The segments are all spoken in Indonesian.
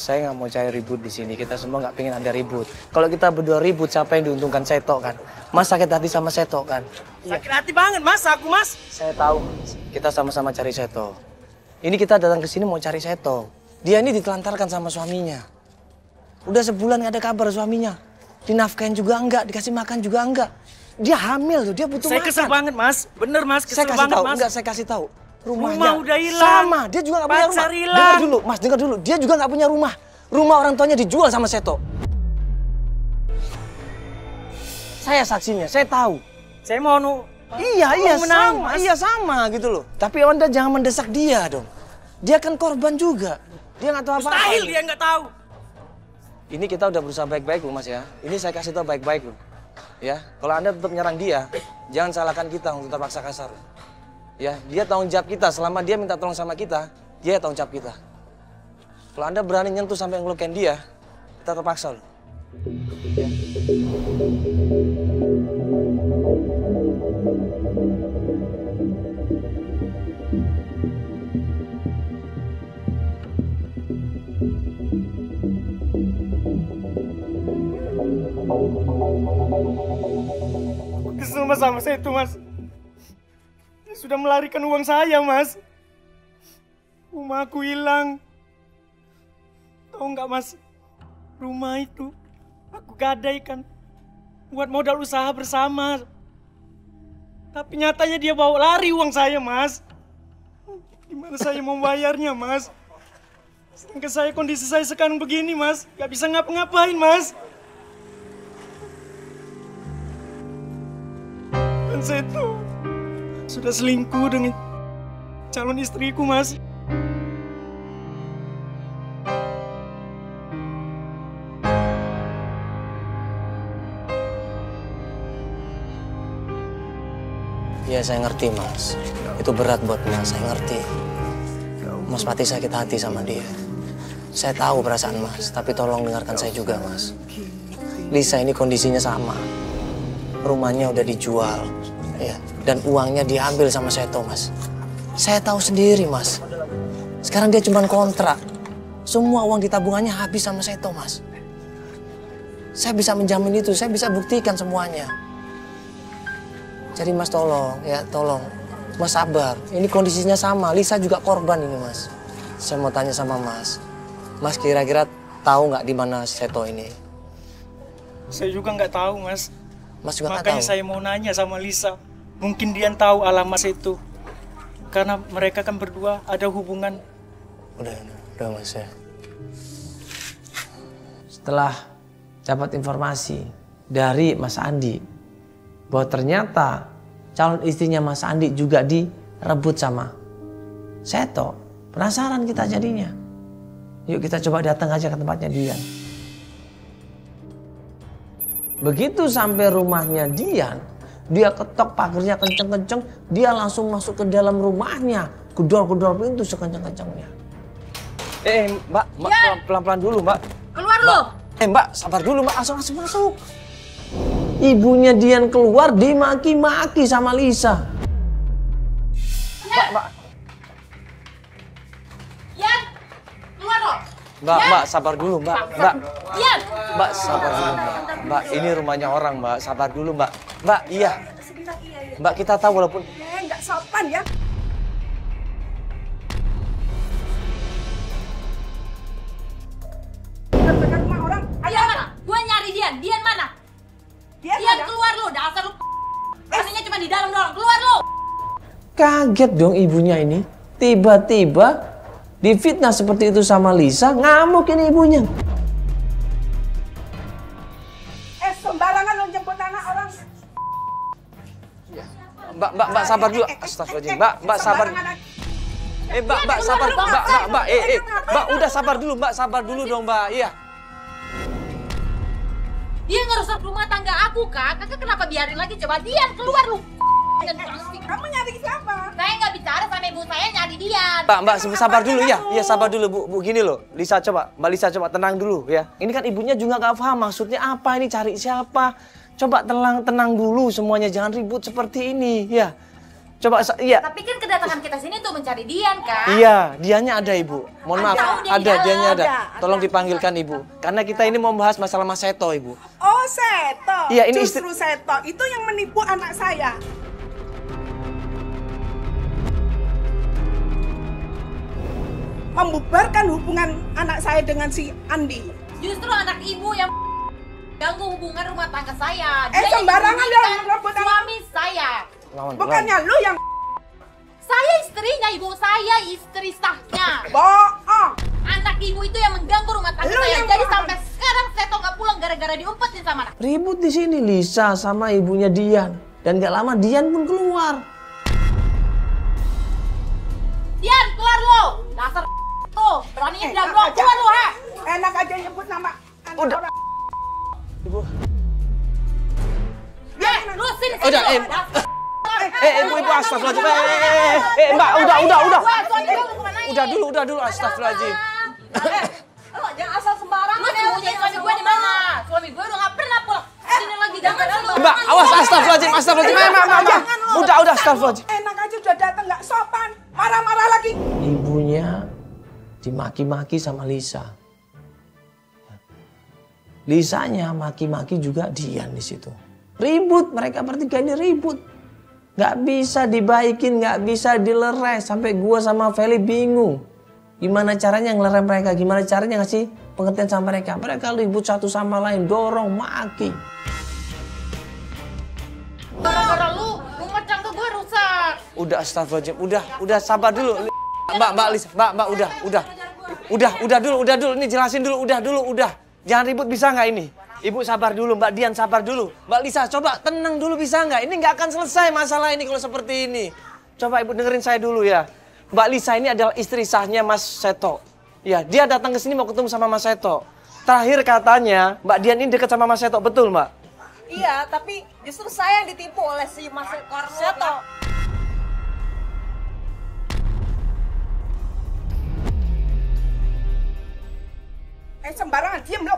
saya nggak mau cari ribut di sini. Kita semua nggak pengen ada ribut. Kalau kita berdua ribut, siapa yang diuntungkan? Seto kan. Mas sakit hati sama Seto kan. Sakit hati banget mas, aku mas. Saya tahu, Mas. Kita sama-sama cari Seto. Ini kita datang ke sini mau cari Seto. Dia ini ditelantarkan sama suaminya. Udah sebulan nggak ada kabar suaminya. Dinafkahin juga enggak, dikasih makan juga enggak. Dia hamil tuh, dia butuh Saya makan. kesel banget mas, bener mas, kesel banget mas. Enggak, saya kasih tahu. Rumahnya Rumah udah hilang. sama, dia juga nggak punya rumah. Pacar hilang. Dengar dulu, Mas, dengar dulu. Dia juga nggak punya rumah. Rumah orang tuanya dijual sama Seto. Saya saksinya, saya tahu. Saya mau Iya sama gitu loh. Tapi Anda jangan mendesak dia dong. Dia kan korban juga. Dia nggak tahu apa-apa. Mustahil dia nggak tahu. Ini kita udah berusaha baik-baik loh Mas ya. Ini saya kasih tahu baik-baik loh. Ya, kalau Anda tetap menyerang dia, jangan salahkan kita untuk terpaksa kasar. Ya, dia tanggung jawab kita. Selama dia minta tolong sama kita, dia tanggung jawab kita. Kalau Anda berani nyentuh sampai ngelukain dia, kita terpaksa loh. Ya. Kesel mas sama saya itu mas. Dia sudah melarikan uang saya mas. Rumah aku hilang. Tahu nggak mas? Rumah itu aku gadaikan buat modal usaha bersama. Tapi nyatanya dia bawa lari uang saya mas. Gimana saya mau bayarnya mas? Sedangkan saya kondisi saya sekarang begini mas. Gak bisa ngapa-ngapain mas. Dan saya tuh sudah selingkuh dengan calon istriku mas. Ya saya ngerti Mas. Itu berat buat Mas, saya ngerti. Mas pasti sakit hati sama dia. Saya tahu perasaan Mas, tapi tolong dengarkan saya juga Mas. Lisa ini kondisinya sama. Rumahnya udah dijual, ya, dan uangnya diambil sama Seto Mas. Saya tahu sendiri Mas. Sekarang dia cuma kontrak. Semua uang di tabungannya habis sama Seto Mas. Saya bisa menjamin itu, saya bisa buktikan semuanya. Jadi Mas tolong, ya tolong. Mas sabar, ini kondisinya sama. Lisa juga korban ini Mas. Saya mau tanya sama Mas. Mas kira-kira tahu nggak di mana Seto ini? Saya juga nggak tahu mas. Mas juga nggak tahu. Makanya saya mau nanya sama Lisa. Mungkin dia tahu alamat itu. Karena mereka kan berdua ada hubungan. Udah Mas ya. Setelah dapat informasi dari Mas Andi bahwa ternyata calon istrinya Mas Andi juga direbut sama Seto. Penasaran kita jadinya. Yuk kita coba datang aja ke tempatnya Dian. Begitu sampai rumahnya Dian, dia ketok pagarnya kenceng-kenceng, dia langsung masuk ke dalam rumahnya, gedor-gedor pintu sekenceng-kencengnya. Mbak, pelan-pelan dulu Mbak. Keluar lu! Mbak, sabar dulu Mbak, langsung masuk. Ibunya Dian keluar dimaki-maki sama Lisa. Mbak. Yan, keluar lo. Mbak, sabar dulu Mbak. Yan. Mbak, sabar dulu Mbak. Mbak, ini rumahnya orang Mbak, sabar dulu Mbak. Mbak, iya. Mbak, kita tahu walaupun... Nggak sopan ya. Dekat rumah orang. Ayo mana? Gua nyari Dian. Dian mana? Dian keluar lu. Dasar lu. Pastinya cuma di dalam doang. Keluar lu. Kaget dong ibunya ini. Tiba-tiba difitnah seperti itu sama Lisa, ngamuk ini ibunya. Sembarangan lu jemput anak orang. Mbak, sabar dulu. Astagfirullahaladzim. Mbak, sabar. Mbak, sabar. Mbak, udah sabar dulu, Mbak. Sabar dulu dong, Mbak. Iya. Dia ngerusak rumah tangga aku, Kak. Kakak kenapa biarin lagi? Coba Dian keluar lu. Kamu nyari siapa? Saya nggak bicara sama ibu saya, nyari Dian. Mbak, sabar dulu ya. Iya, sabar dulu, Bu. Gini loh. Lisa coba. Mbak Lisa coba tenang dulu ya. Ini kan ibunya juga nggak paham maksudnya apa ini cari siapa. Coba tenang dulu semuanya. Jangan ribut seperti ini ya. Coba, iya. Tapi kan kedatangan kita sini untuk mencari Dian kan? Iya, dianya ada Ibu. Mohon maaf, ada, dianya ada. Tolong dipanggilkan Ibu. Karena kita ini mau bahas masalah Mas Seto, Ibu. Oh, Seto. Iya, ini justru Seto itu yang menipu anak saya. Membubarkan hubungan anak saya dengan si Andi. Justru anak ibu yang ganggu hubungan rumah tangga saya. Dia Sembarangan yang dia merebut suami saya. Bukannya lu yang Saya istrinya, ibu saya istri sahnya. bohong. Anak ibu itu yang mengganggu rumah tangga Lu saya. yang Jadi bohong. sampai sekarang Seto nggak pulang gara-gara diumpetin sama anak. Ribut di sini Lisa sama ibunya Dian. Dan gak lama Dian pun keluar. Dian, keluar lo. Dasar tuh, beraninya bilang lo keluar lo, ha. Enak aja nyebut nama anak Udah. orang. Ibu. Lu sini sini Udah, lo. Ibu astagfirullahaladzim. Mbak, udah. Udah dulu, astagfirullahaladzim. Lo jangan asal sembarangan. Lu sembunyiin suami gue di mana? Suami gue udah nggak pernah pulang. Sini lagi jangan lo. Mbak, awas, astagfirullahaladzim. Mbak. Udah, astagfirullahaladzim. Enak aja udah datang nggak sopan. Marah-marah lagi. Ibunya dimaki-maki sama Lisa. Lisanya maki-maki juga Dian di situ. Ribut, mereka bertiga ini ribut. Gak bisa dibaikin, gak bisa dilerai. Sampai gua sama Feli bingung. Gimana caranya ngelerai mereka, gimana caranya ngasih pengertian sama mereka. Mereka ribut satu sama lain, dorong, maki. Gara-gara lu, rumah tangga gue rusak. Udah astagfirullahaladzim, udah sabar dulu. Mbak Lisa, Mbak, udah dulu. Ini jelasin dulu, udah. Jangan ribut bisa nggak ini? Ibu sabar dulu, Mbak Dian sabar dulu. Mbak Lisa coba tenang dulu bisa nggak? Ini nggak akan selesai masalah ini kalau seperti ini. Coba Ibu dengerin saya dulu ya. Mbak Lisa ini adalah istri sahnya Mas Seto. Ya, dia datang ke sini mau ketemu sama Mas Seto. Terakhir katanya Mbak Dian ini dekat sama Mas Seto, betul Mbak? Iya, tapi justru saya yang ditipu oleh si Mas Seto. Sembarangan, diem lo.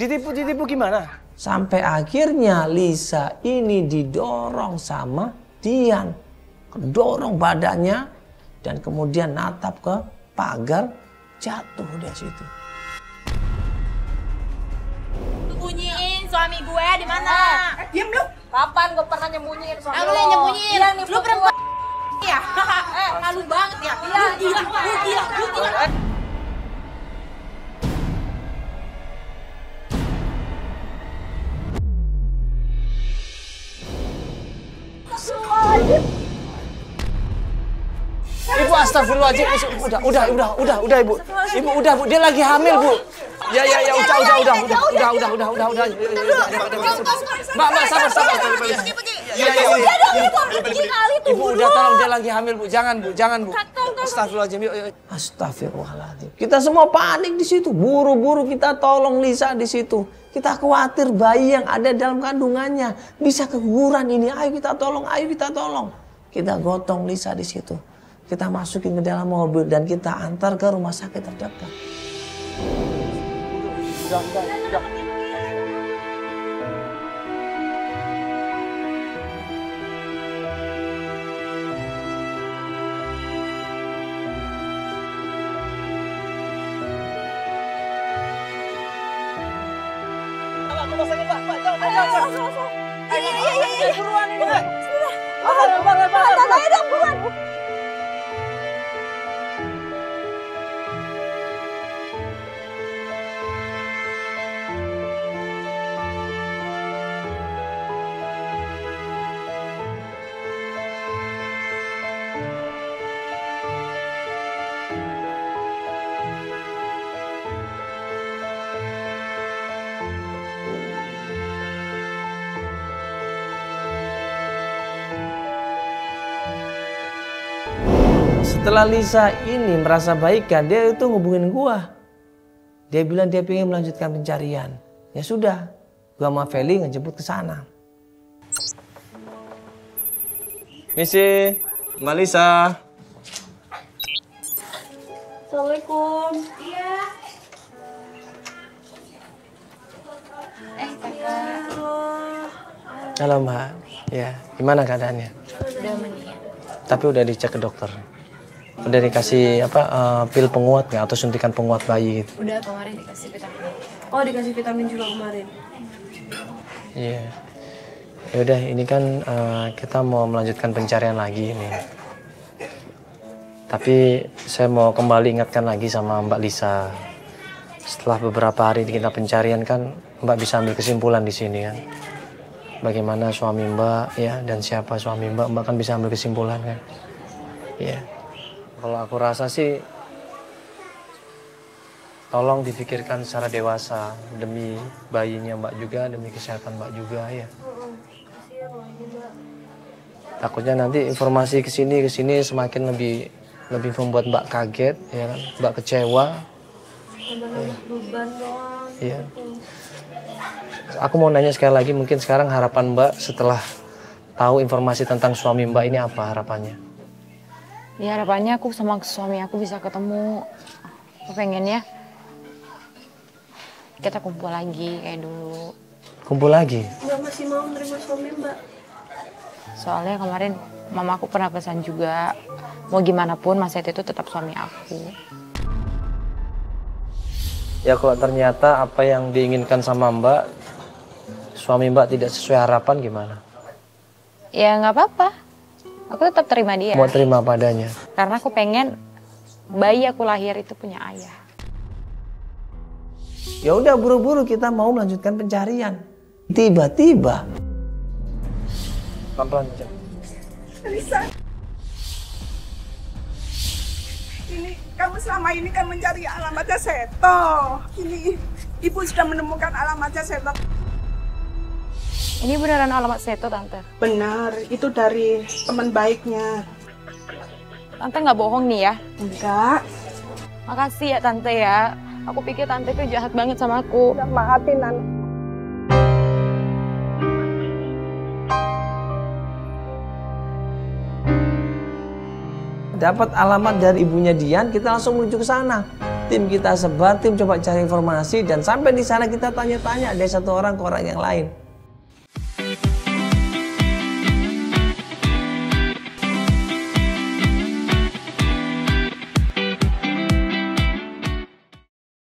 Ditipu gimana? Sampai akhirnya Lisa ini didorong sama Dian. Kedorong badannya dan kemudian natap ke pagar, jatuh dari situ. Sembunyiin suami gue di mana? Diem lo. Kapan gue pernah nyembunyiin suami Lu yang nyembunyiin. Iya, nipu Lu perempuan gua. ya. Malu banget ya. Lu gila. Ibu astagfirullahaladzim. Udah Ibu. Ibu udah Bu, dia lagi hamil Bu. Ya udah. Mbak sabar. Ibu udah tolong dia lagi hamil Bu. Jangan Bu. Astagfirullahaladzim. Yuk. Astagfirullahaladzim. Kita semua panik di situ. Buru-buru kita tolong Lisa di situ. Kita khawatir bayi yang ada dalam kandungannya bisa keguguran ini. Ayo kita tolong. Kita gotong Lisa di situ. Kita masukin ke dalam mobil dan kita antar ke rumah sakit terdekat. Udah. Setelah Lisa ini merasa baikan, dia itu ngubungin gua. Dia bilang dia pengen melanjutkan pencarian. Ya sudah, gua sama Feli ngejemput ke sana. Misi, Mbak Lisa. Assalamualaikum. Iya. Halo Mbak. Ya, gimana keadaannya? Udah mendingan. Tapi udah dicek ke dokter. Udah dikasih pil penguat nggak atau suntikan penguat bayi gitu? Udah kemarin dikasih vitamin. Oh, dikasih vitamin juga kemarin. Iya. Yaudah, ini kan kita mau melanjutkan pencarian lagi ini. Tapi saya mau kembali ingatkan lagi sama Mbak Lisa. Setelah beberapa hari kita pencarian kan, Mbak bisa ambil kesimpulan di sini kan. Bagaimana suami Mbak ya dan siapa suami Mbak, Mbak kan bisa ambil kesimpulan kan. Iya. Kalau aku rasa sih, tolong difikirkan secara dewasa demi bayinya Mbak juga, demi kesehatan Mbak juga ya. Takutnya nanti informasi kesini semakin lebih membuat Mbak kaget ya kan, Mbak kecewa. Beban doang. Iya. Aku mau nanya sekali lagi, mungkin sekarang harapan Mbak setelah tahu informasi tentang suami Mbak ini apa harapannya? Ya harapannya aku sama suami aku bisa ketemu. Aku pengennya kita kumpul lagi kayak dulu. Kumpul lagi? Mbak masih mau menerima suami Mbak. Soalnya kemarin mama aku pernah pesan juga, mau gimana pun Mas Seto itu tetap suami aku. Ya kalau ternyata apa yang diinginkan sama Mbak, suami Mbak tidak sesuai harapan gimana? Ya nggak apa-apa, aku tetap terima dia. Mau terima padanya? Karena aku pengen bayi aku lahir itu punya ayah. Ya udah buru-buru kita mau melanjutkan pencarian. Tiba-tiba. Pelan-pelan. Lisa. Ini kamu selama ini kan mencari alamatnya Seto. Ini ibu sudah menemukan alamatnya Seto. Ini beneran alamat Seto, Tante? Benar, itu dari teman baiknya. Tante nggak bohong nih ya? Enggak. Makasih ya Tante ya. Aku pikir Tante itu jahat banget sama aku. Udah maafin, Nan. Dapat alamat dari ibunya Dian, kita langsung menuju ke sana. Tim kita sebar, tim coba cari informasi dan sampai di sana kita tanya-tanya dari satu orang ke orang yang lain.